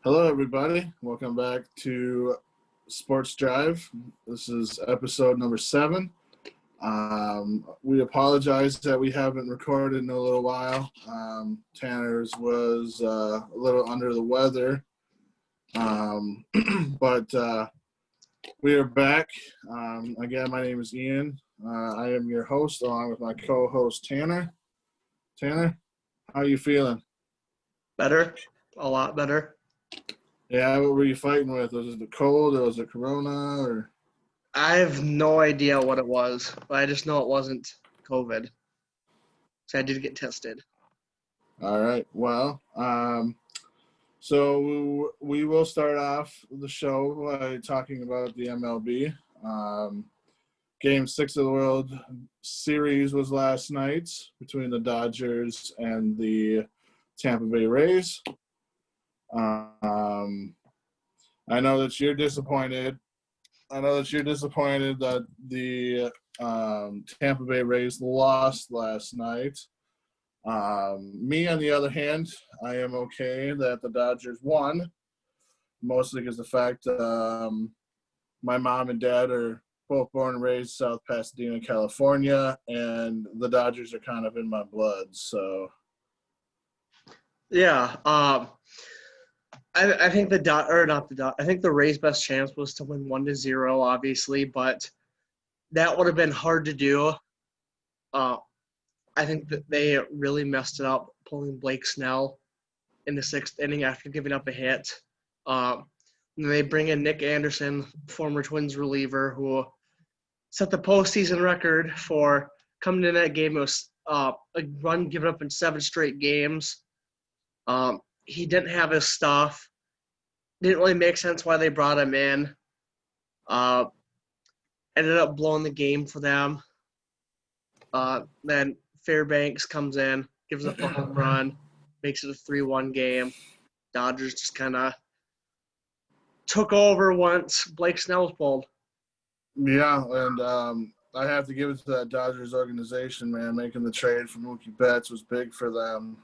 Hello, everybody. Welcome back to Sports Drive. This is episode number 7. We apologize that we haven't recorded in a little while. Tanner's was a little under the weather, but we are back. Again, my name is Ian. I am your host along with my co-host Tanner. Tanner, how are you feeling? Better, a lot better. Yeah, what were you fighting with? Was it the cold or was it Corona or? I have no idea what it was, but I just know it wasn't COVID. So I did get tested. All right. Well, so we will start off the show by talking about the MLB. Game 6 of the World Series was last night between the Dodgers and the Tampa Bay Rays. I know that you're disappointed. That the Tampa Bay Rays lost last night. Me, on the other hand, I am okay that the Dodgers won, mostly because the fact my mom and dad are both born and raised South Pasadena, California, and the Dodgers are kind of in my blood. So, Yeah, I think I think the Rays' best chance was to win 1-0, obviously, but that would have been hard to do. I think that they really messed it up pulling Blake Snell in the 6th inning after giving up a hit. And they bring in Nick Anderson, former Twins reliever, who set the postseason record for coming in that game. It was a run given up in 7 straight games. He didn't have his stuff. Didn't really make sense why they brought him in. Ended up blowing the game for them. Then Fairbanks comes in, gives up a home run, makes it a 3-1 game. Dodgers just kind of took over once Blake Snell was pulled. yeah, and I have to give it to that Dodgers organization, man. Making the trade for Mookie Betts was big for them.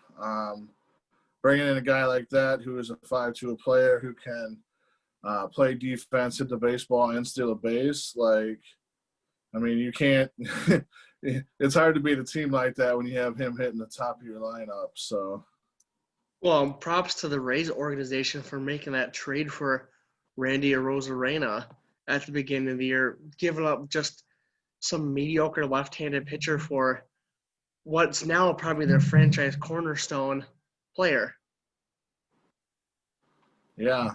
Bringing in a guy like that who is a 5-2 player who can play defense, hit the baseball, and steal a base. You can't – it's hard to beat a team like that when you have him hitting the top of your lineup. So, well, props to the Rays organization for making that trade for Randy Arozarena at the beginning of the year, giving up just some mediocre left-handed pitcher for what's now probably their franchise cornerstone player. yeah.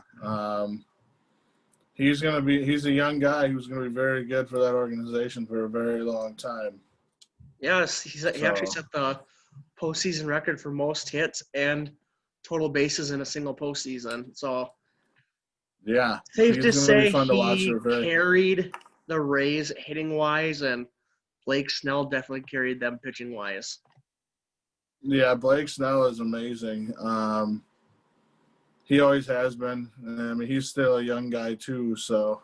He's a young guy who's going to be very good for that organization for a very long time. Yes, he actually set the postseason record for most hits and total bases in a single postseason. So, yeah, safe to say he to carried the Rays hitting-wise, and Blake Snell definitely carried them pitching-wise. Yeah, Blake Snell is amazing. He always has been. I mean, he's still a young guy too. So,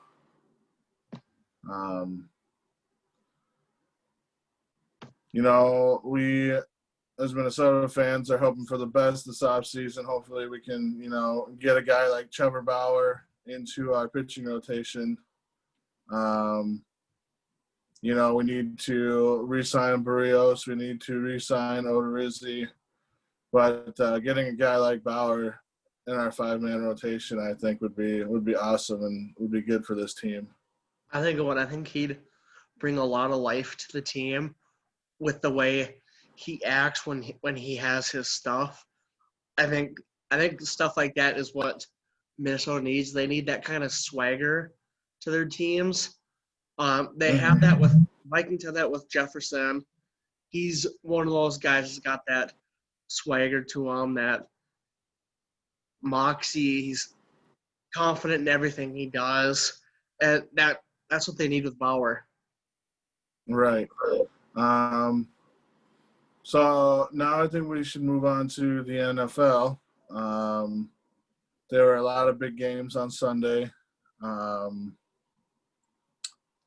we as Minnesota fans are hoping for the best this offseason. Hopefully, we can get a guy like Trevor Bauer into our pitching rotation. We need to re-sign Barrios. We need to re-sign Odorizzi. But getting a guy like Bauer in our 5-man rotation, I think would be awesome and would be good for this team. I think he'd bring a lot of life to the team with the way he acts when he has his stuff. I think stuff like that is what Minnesota needs. They need that kind of swagger to their teams. They have that with Vikings have that with Jefferson. He's one of those guys that's got that swagger to him, that moxie. He's confident in everything he does, and that's what they need with Bauer. Right. So now I think we should move on to the NFL. There were a lot of big games on Sunday.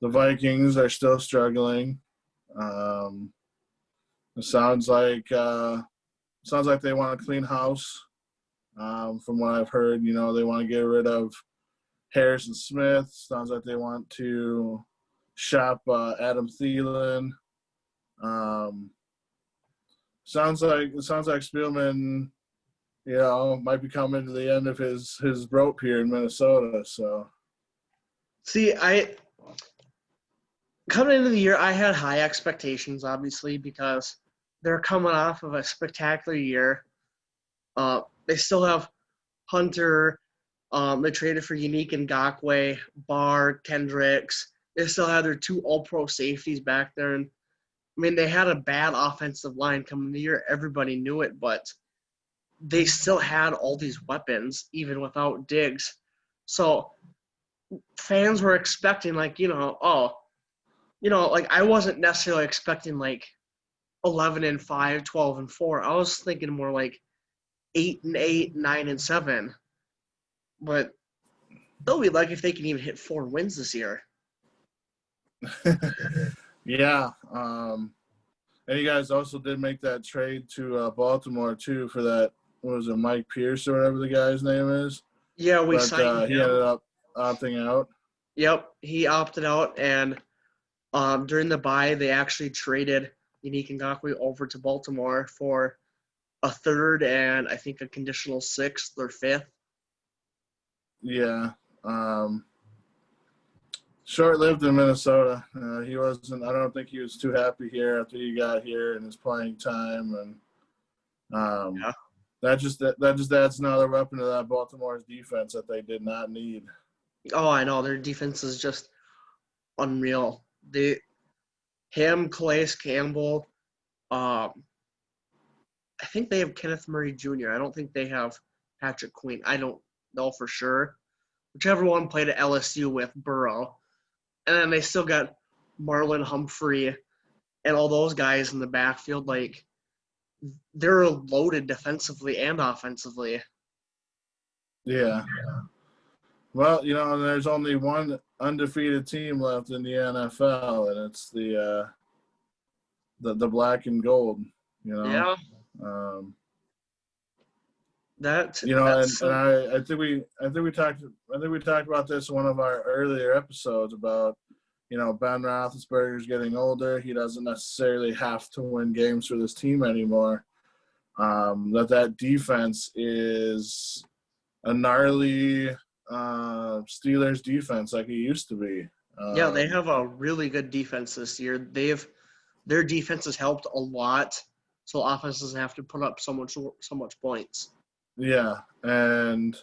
The Vikings are still struggling. It sounds like they want to clean house. From what I've heard, they want to get rid of Harrison Smith. Sounds like they want to shop Adam Thielen. Sounds like Spielman, might be coming to the end of his rope here in Minnesota. So, See, coming into the year, I had high expectations, obviously, because they're coming off of a spectacular year. They still have Hunter. They traded for Unique Ngakoue, Barr, Kendricks. They still have their 2 all-pro safeties back there. And, I mean, they had a bad offensive line coming into the year. Everybody knew it, but they still had all these weapons, even without Diggs. So fans were expecting, like, I wasn't necessarily expecting, 11-5, 12-4. I was thinking more like 8-8, 9-7. But they'll be lucky if they can even hit 4 wins this year. Yeah. And you guys also did make that trade to Baltimore, too, for that, what was it, Mike Pierce or whatever the guy's name is? Yeah, we signed him. He ended up opting out. Yep, he opted out, and during the bye, they actually traded Unique Ngakoue over to Baltimore for a 3rd and I think a conditional 6th or 5th. Yeah. Short-lived in Minnesota. He wasn't. I don't think he was too happy here after he got here and his playing time, and Yeah. that just adds another weapon to that Baltimore's defense that they did not need. Oh, I know. Their defense is just unreal. Calais Campbell. I think they have Kenneth Murray Jr. I don't think they have Patrick Queen. I don't know for sure. Whichever one played at LSU with Burrow. And then they still got Marlon Humphrey and all those guys in the backfield. Like, they're loaded defensively and offensively. Yeah. Well, there's only one undefeated team left in the NFL, and it's the black and gold. Yeah. I think we talked about this in one of our earlier episodes about, Ben Roethlisberger's getting older. He doesn't necessarily have to win games for this team anymore. That defense is a gnarly Steelers defense like it used to be. Yeah, they have a really good defense this year. Their defense has helped a lot, so offense doesn't have to put up so much points. Yeah, and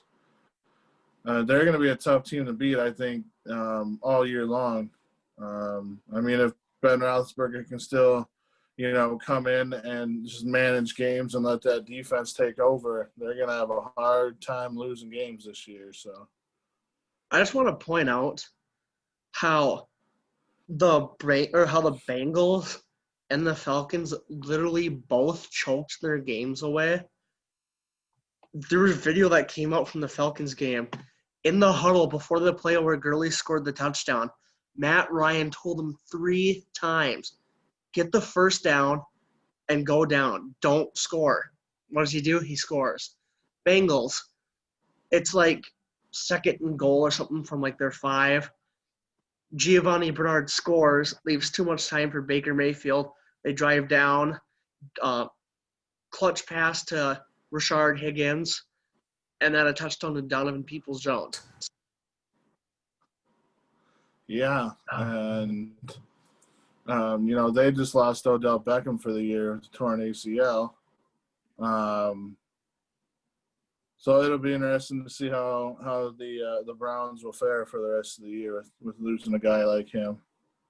they're going to be a tough team to beat, I think, all year long. I mean, if Ben Roethlisberger can still, come in and just manage games and let that defense take over, they're going to have a hard time losing games this year. So, I just want to point out how the Bengals and the Falcons literally both choked their games away. There was video that came out from the Falcons game. In the huddle before the play where Gurley scored the touchdown, Matt Ryan told him 3 times, get the first down and go down. Don't score. What does he do? He scores. Bengals, it's like 2nd and goal or something from their 5. Giovanni Bernard scores, leaves too much time for Baker Mayfield. They drive down, clutch pass to Rashard Higgins, and then a touchdown to Donovan Peoples-Jones. Yeah, and they just lost Odell Beckham for the year with torn ACL. So it'll be interesting to see how the Browns will fare for the rest of the year with losing a guy like him.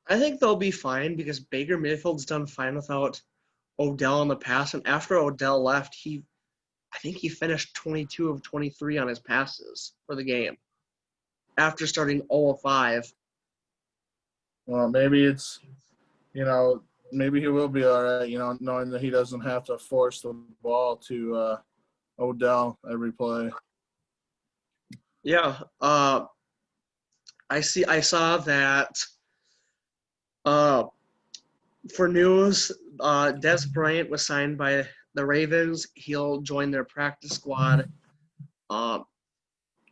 I think they'll be fine because Baker Mayfield's done fine without Odell in the past, and after Odell left, I think he finished 22 of 23 on his passes for the game after starting 0 of 5. Well, maybe it's, maybe he will be all right, knowing that he doesn't have to force the ball to Odell every play. Yeah. I saw that for news, Des Bryant was signed by the Ravens. He'll join their practice squad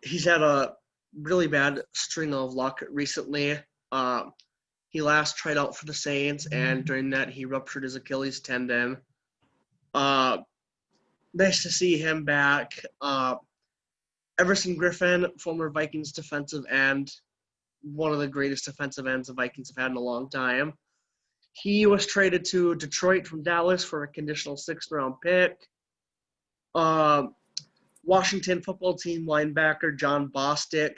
He's had a really bad string of luck recently. He last tried out for the Saints, and during that, he ruptured his Achilles tendon. Nice to see him back. Everson Griffin, former Vikings defensive end, one of the greatest defensive ends the Vikings have had in a long time. He was traded to Detroit from Dallas for a conditional 6th-round pick. Washington football team linebacker John Bostic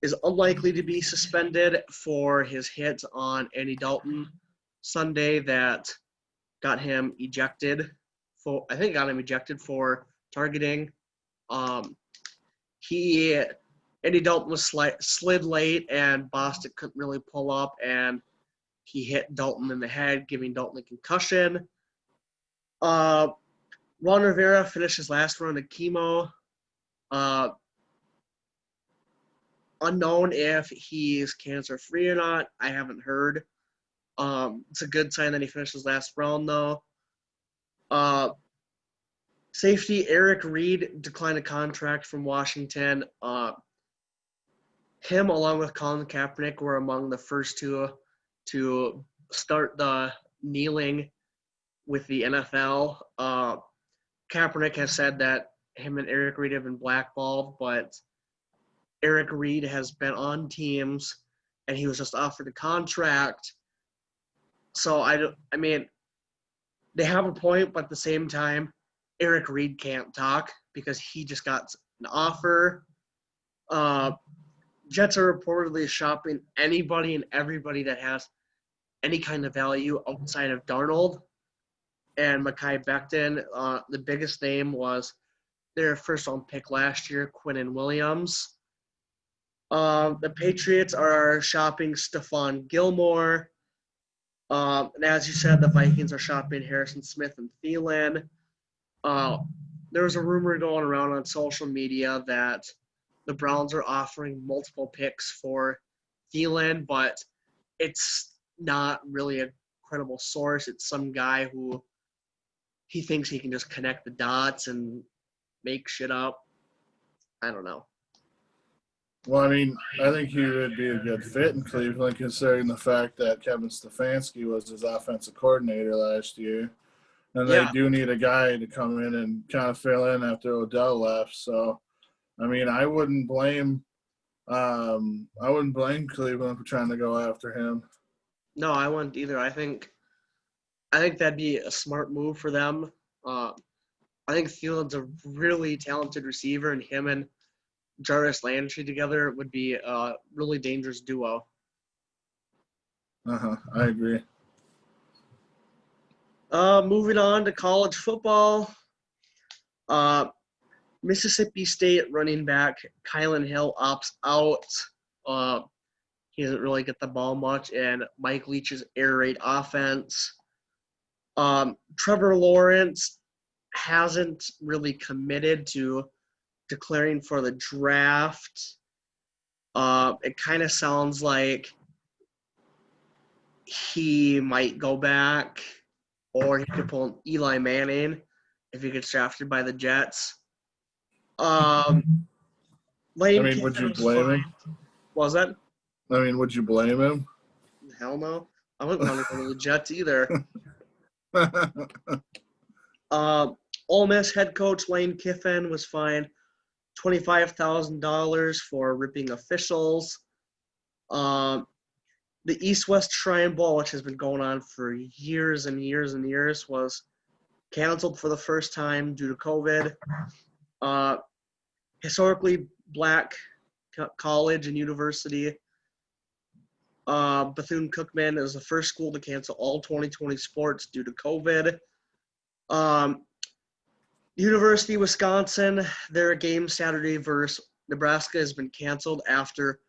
is unlikely to be suspended for his hit on Andy Dalton Sunday that got him ejected for targeting. Andy Dalton was slid late, and Bostic couldn't really pull up, and he hit Dalton in the head, giving Dalton a concussion. Ron Rivera finished his last round of chemo. Unknown if he's cancer-free or not. I haven't heard. It's a good sign that he finished his last round, though. Safety Eric Reed declined a contract from Washington. Him, along with Colin Kaepernick, were among the first two to start the kneeling with the NFL. Kaepernick has said that him and Eric Reed have been blackballed, but Eric Reed has been on teams, and he was just offered a contract. So, I mean, they have a point, but at the same time, Eric Reed can't talk because he just got an offer. Jets are reportedly shopping anybody and everybody that has any kind of value outside of Darnold and Mekhi Becton. The biggest name was their first-round pick last year, Quinnen Williams. The Patriots are shopping Stephon Gilmore. And as you said, the Vikings are shopping Harrison Smith and Thielen. There was a rumor going around on social media that the Browns are offering multiple picks for Thielen, but it's not really a credible source. It's some guy who he thinks he can just connect the dots and make shit up. I don't know. Well, I mean, I think he would be a good fit in Cleveland, considering the fact that Kevin Stefanski was his offensive coordinator last year. And they do need a guy to come in and kind of fill in after Odell left. So, I mean, I wouldn't blame Cleveland for trying to go after him. No, I wouldn't either. I think that'd be a smart move for them. I think Thielen's a really talented receiver, and him and Jarvis Landry together would be a really dangerous duo. I agree. Moving on to college football. Mississippi State running back Kylan Hill opts out. He doesn't really get the ball much, and Mike Leach's air raid offense. Trevor Lawrence hasn't really committed to declaring for the draft. It kind of sounds like he might go back, or he could pull Eli Manning if he gets drafted by the Jets. Lane Kiffin would you blame him? What was that? I mean, would you blame him? Hell no. I wouldn't want to go to the Jets either. Ole Miss head coach Lane Kiffin was fined $25,000 for ripping officials. The East-West Shrine Bowl, which has been going on for years and years and years, was canceled for the first time due to COVID. Historically black college and university, Bethune-Cookman is the first school to cancel all 2020 sports due to COVID. University of Wisconsin, their game Saturday versus Nebraska has been canceled after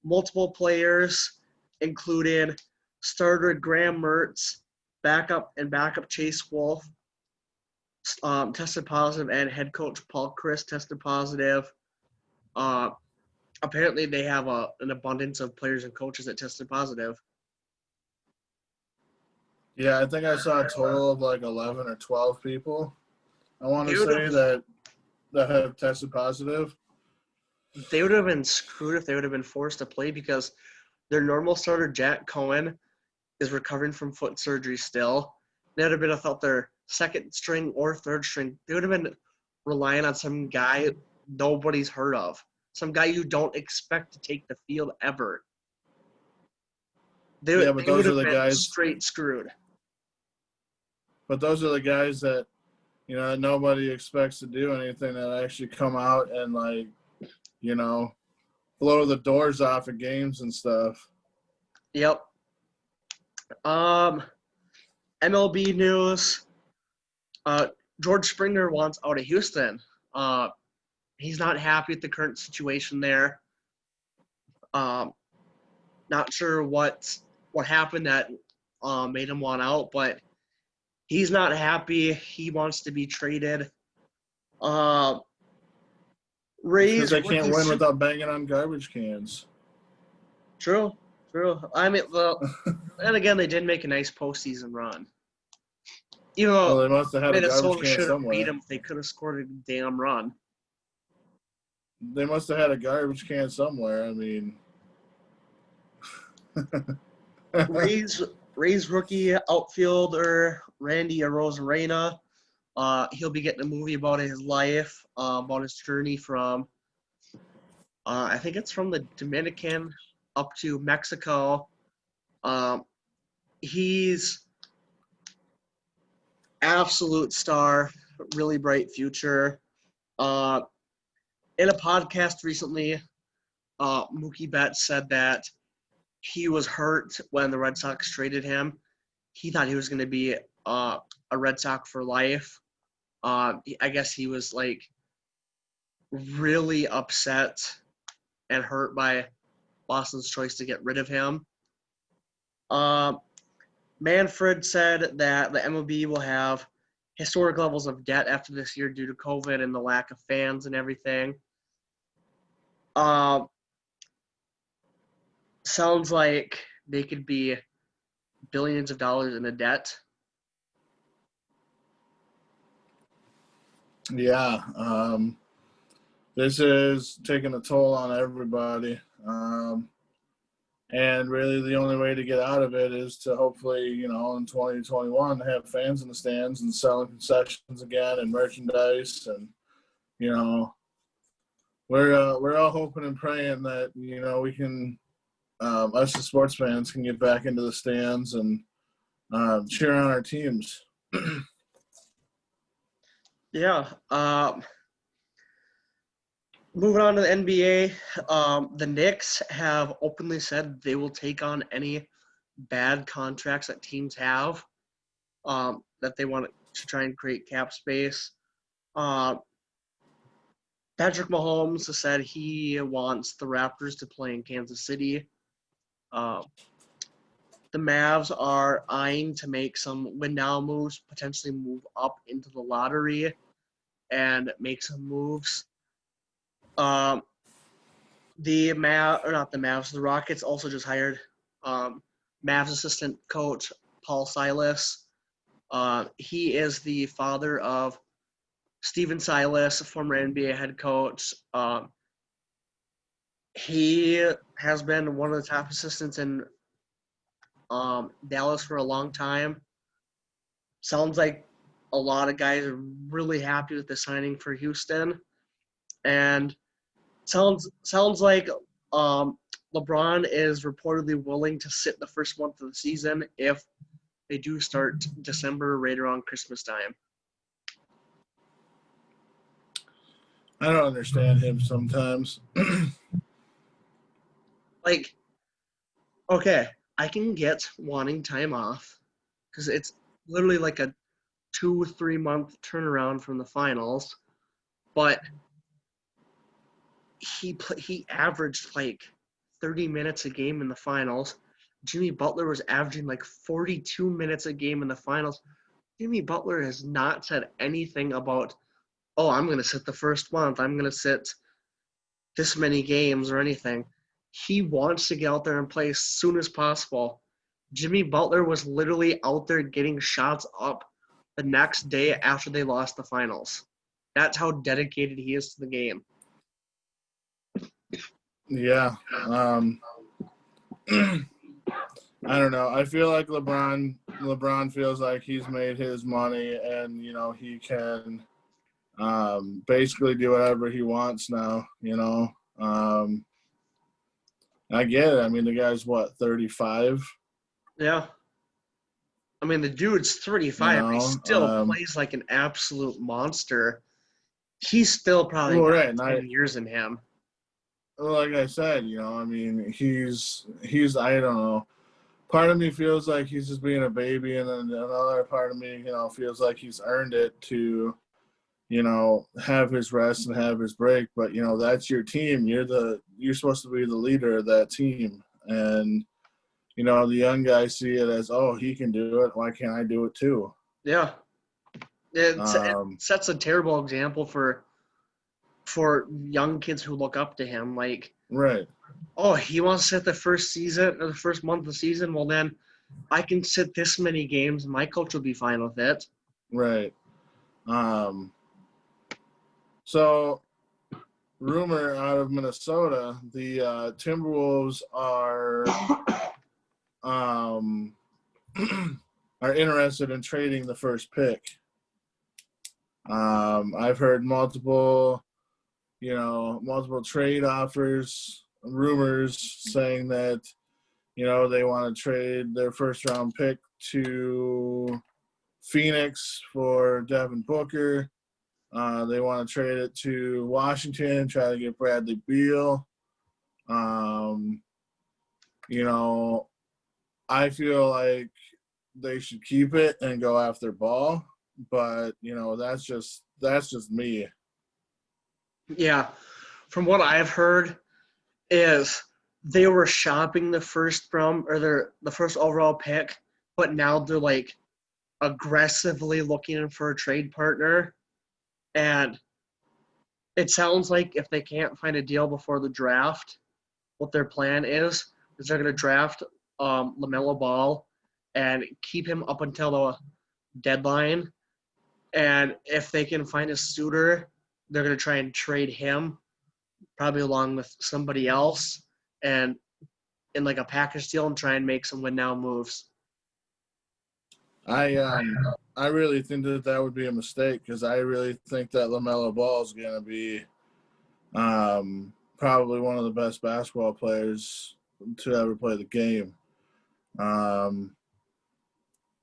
multiple players, including starter Graham Mertz, backup Chase Wolf, tested positive, and head coach Paul Chryst tested positive. Apparently, they have an abundance of players and coaches that tested positive. Yeah, I think I saw a total of like 11 or 12 people. I want to say that that have tested positive. They would have been screwed if they would have been forced to play because their normal starter, Jack Cohen, is recovering from foot surgery still. They would have been without their second string or third string. They would have been relying on some guy nobody's heard of, some guy you don't expect to take the field ever. They Yeah, but would those are have the been guys. straight screwed. But those are the guys that, you know, nobody expects to do anything that actually come out and, like, you know, blow the doors off of games and stuff. Yep. MLB news. George Springer wants out of Houston. He's not happy with the current situation there. Not sure what happened that made him want out, but he's not happy. He wants to be traded. Because they can't win without banging on garbage cans. True. I mean, well, and again, they did make a nice postseason run. Even though Well, they must have had a garbage Minnesota can should have somewhere. beat them if they could have scored a damn run. They must have had a garbage can somewhere. I mean, Rays rookie outfielder Randy Arozarena. He'll be getting a movie about his life, about his journey from, I think it's from the Dominican up to Mexico. He's absolute star, really bright future. In a podcast recently, Mookie Betts said that he was hurt when the Red Sox traded him. He thought he was going to be a Red Sox for life. I guess he was like really upset and hurt by Boston's choice to get rid of him. Manfred said that the MLB will have historic levels of debt after this year due to COVID and the lack of fans and everything. Sounds like they could be billions of dollars in a debt. Yeah. This is taking a toll on everybody. And really the only way to get out of it is to hopefully, you know, in 2021 have fans in the stands and selling concessions again and merchandise. And, you know, we're all hoping and praying that, you know, we can, us as sports fans can get back into the stands and cheer on our teams. Yeah. Moving on to the NBA, the Knicks have openly said they will take on any bad contracts that teams have, that they want to try and create cap space. Patrick Mahomes has said he wants the Raptors to play in Kansas City. The Mavs are eyeing to make some win now moves, potentially move up into the lottery and make some moves. The Rockets also just hired Mavs assistant coach Paul Silas. He is the father of Steven Silas, a former NBA head coach. He has been one of the top assistants in Dallas for a long time. Sounds like a lot of guys are really happy with the signing for Houston. And sounds like LeBron is reportedly willing to sit the first month of the season if they do start December right around Christmas time. I don't understand him sometimes. Like, okay, I can get wanting time off because it's literally like a 2-3 month turnaround from the finals, but he averaged like 30 minutes a game in the finals. Jimmy Butler was averaging like 42 minutes a game in the finals. Jimmy Butler has not said anything about, oh, I'm going to sit the first month. I'm going to sit this many games or anything. He wants to get out there and play as soon as possible. Jimmy Butler was literally out there getting shots up the next day after they lost the finals. That's how dedicated he is to the game. Yeah. I don't know. I feel like LeBron feels like he's made his money, and he can basically do whatever he wants now. I get it. I mean, the guy's what, 35? Yeah. I mean, the dude's 35. He still plays like an absolute monster. He's still probably got 10 years in him. Like I said, I mean, he's I don't know. Part of me feels like he's just being a baby, and then another part of me, feels like he's earned it to, have his rest and have his break. But that's your team. You're supposed to be the leader of that team, and the young guys see it as, oh, he can do it. Why can't I do it too? Yeah, it sets a terrible example for young kids who look up to him. Like, right. Oh, he wants to sit the first season or the first month of the season. Well, then I can sit this many games. My coach will be fine with it. Right. So, rumor out of Minnesota, the Timberwolves are are interested in trading the first pick. I've heard multiple trade offers, rumors saying that, they want to trade their first round pick to Phoenix for Devin Booker. They want to trade it to Washington, try to get Bradley Beal. I feel like they should keep it and go after Ball, but that's just me. Yeah, from what I've heard, is they were shopping the first the first overall pick, but now they're like aggressively looking for a trade partner, and it sounds like if they can't find a deal before the draft, what their plan is they're going to draft LaMelo Ball and keep him up until the deadline. And if they can find a suitor, they're going to try and trade him, probably along with somebody else, and in like a package deal and try and make some win now moves. I really think that would be a mistake, because I really think that LaMelo Ball is going to be probably one of the best basketball players to ever play the game.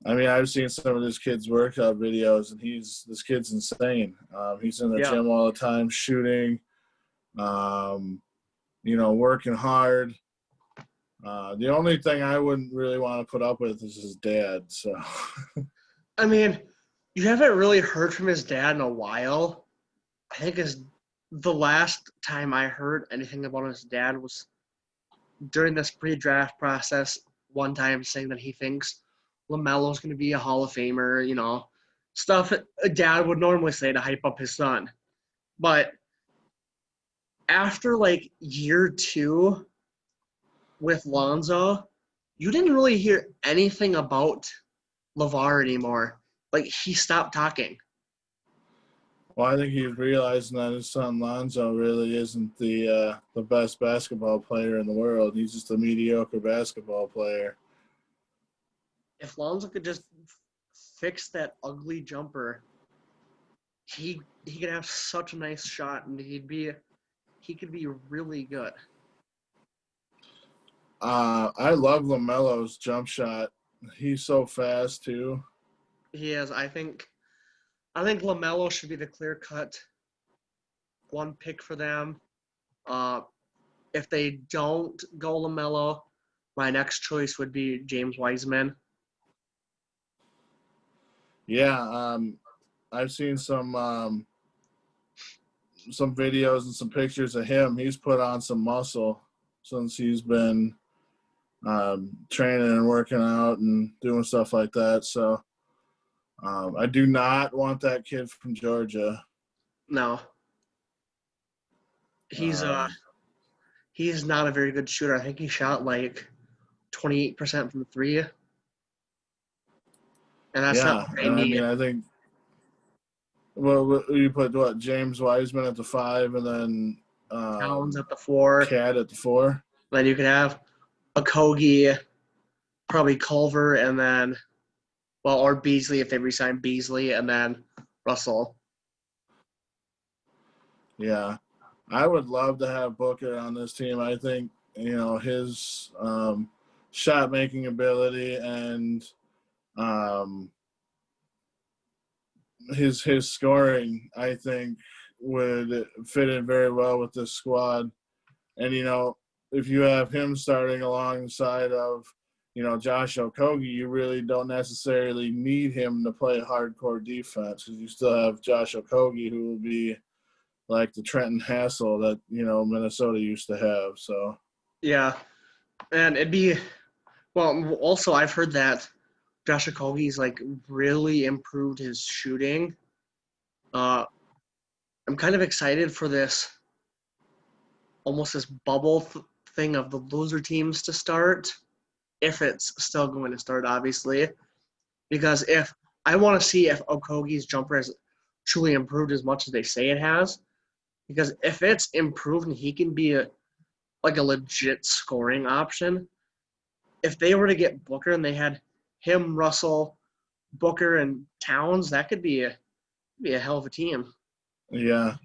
I mean, I've seen some of this kid's workout videos, and this kid's insane. He's in the gym all the time, shooting, working hard. The only thing I wouldn't really want to put up with is his dad. So, I mean, you haven't really heard from his dad in a while. I think the last time I heard anything about his dad was during this pre-draft process. One time, saying that he thinks LaMelo's going to be a Hall of Famer. Stuff a dad would normally say to hype up his son. But after like year 2 with Lonzo, you didn't really hear anything about LeVar anymore. Like, he stopped talking. Well, I think he's realizing that his son Lonzo really isn't the best basketball player in the world. He's just a mediocre basketball player. If Lonzo could just fix that ugly jumper, he could have such a nice shot, and he could be really good. I love LaMelo's jump shot. He's so fast too. He is. I think LaMelo should be the clear-cut one pick for them. If they don't go LaMelo, my next choice would be James Wiseman. Yeah, I've seen some videos and some pictures of him. He's put on some muscle since he's been training and working out and doing stuff like that. So I do not want that kid from Georgia. No. He's not a very good shooter. I think he shot like 28% from 3. And that's not what they need. I mean, Well, you put what? James Wiseman at the 5, and then Towns at the 4. Cat at the 4. Then you could have Okogie, probably Culver, and then, well, or Beasley if they resign Beasley, and then Russell. Yeah, I would love to have Booker on this team. I think his shot making ability and his scoring, I think, would fit in very well with this squad. And if you have him starting alongside of Josh Okogie, you really don't necessarily need him to play hardcore defense, because you still have Josh Okogie, who will be like the Trenton Hassel that Minnesota used to have. So yeah, and it'd be, well, also I've heard that Josh Okogie's like really improved his shooting. I'm kind of excited for this, almost this bubble thing of the loser teams to start, if it's still going to start, obviously. Because if I want to see if Okogie's jumper has truly improved as much as they say it has. Because if it's improved and he can be a legit scoring option, if they were to get Booker and they had him, Russell, Booker, and Towns, that could be a hell of a team. yeah,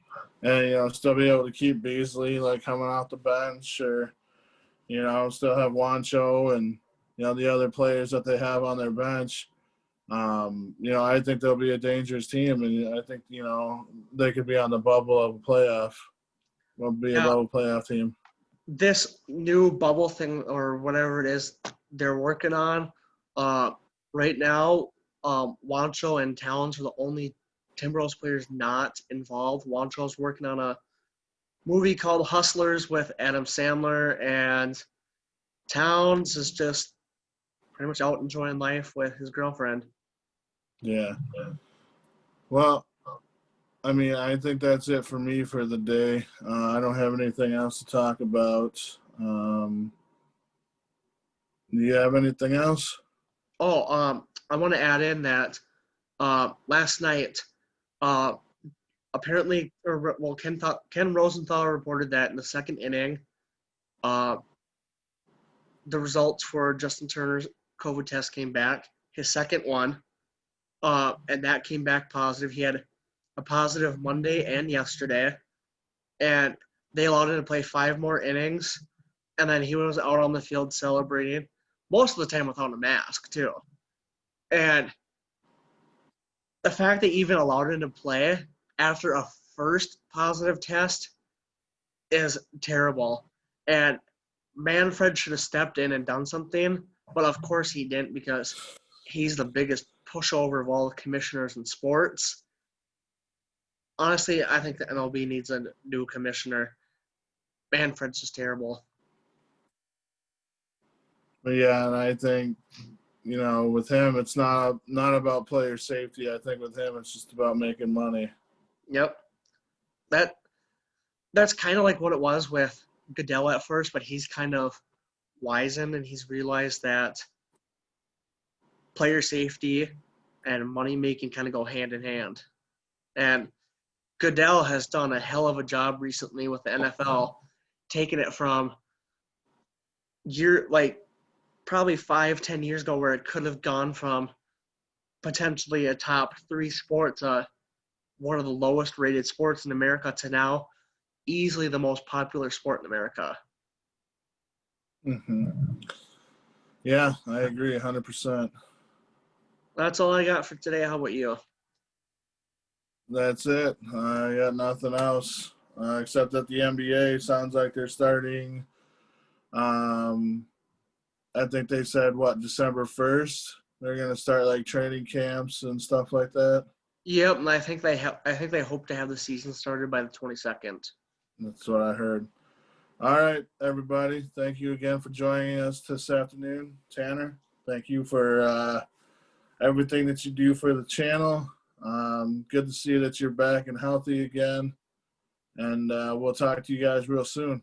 and still be able to keep Beasley like coming off the bench, or still have Wancho and the other players that they have on their bench. I think they'll be a dangerous team, and I think they could be on the bubble of a playoff. Will be a bubble playoff team. This new bubble thing, or whatever it is they're working on, right now, Wancho and Towns are the only Timberwolves players not involved. Wancho's working on a movie called Hustlers with Adam Sandler, and Towns is just pretty much out enjoying life with his girlfriend. Yeah. Well, I mean, I think that's it for me for the day. I don't have anything else to talk about. Do you have anything else? Oh, I want to add in that last night, apparently, Ken Rosenthal reported that in the second inning, the results for Justin Turner's COVID test came back. His second one, and that came back positive. He had a positive Monday and yesterday, and they allowed him to play 5 more innings, and then he was out on the field celebrating, most of the time without a mask, too. And the fact they even allowed him to play after a first positive test is terrible. And Manfred should have stepped in and done something, but of course he didn't, because he's the biggest pushover of all the commissioners in sports. Honestly, I think the MLB needs a new commissioner. Manfred's just terrible. But yeah, and I think with him, it's not about player safety. I think with him, it's just about making money. Yep. That's kind of like what it was with Goodell at first, but he's kind of wizened and he's realized that player safety and money making kind of go hand in hand. And Goodell has done a hell of a job recently with the NFL, taking it from probably 5-10 years ago, where it could have gone from potentially a top 3 sport to one of the lowest rated sports in America, to now easily the most popular sport in America. Mm-hmm. Yeah, I agree 100%. That's all I got for today. How about you? That's it. I got nothing else except that the NBA sounds like they're starting. I think they said December 1st. They're gonna start like training camps and stuff like that. Yep, and I think they hope to have the season started by the 22nd. That's what I heard. All right, everybody. Thank you again for joining us this afternoon. Tanner, thank you for everything that you do for the channel. Good to see that you're back and healthy again. And we'll talk to you guys real soon.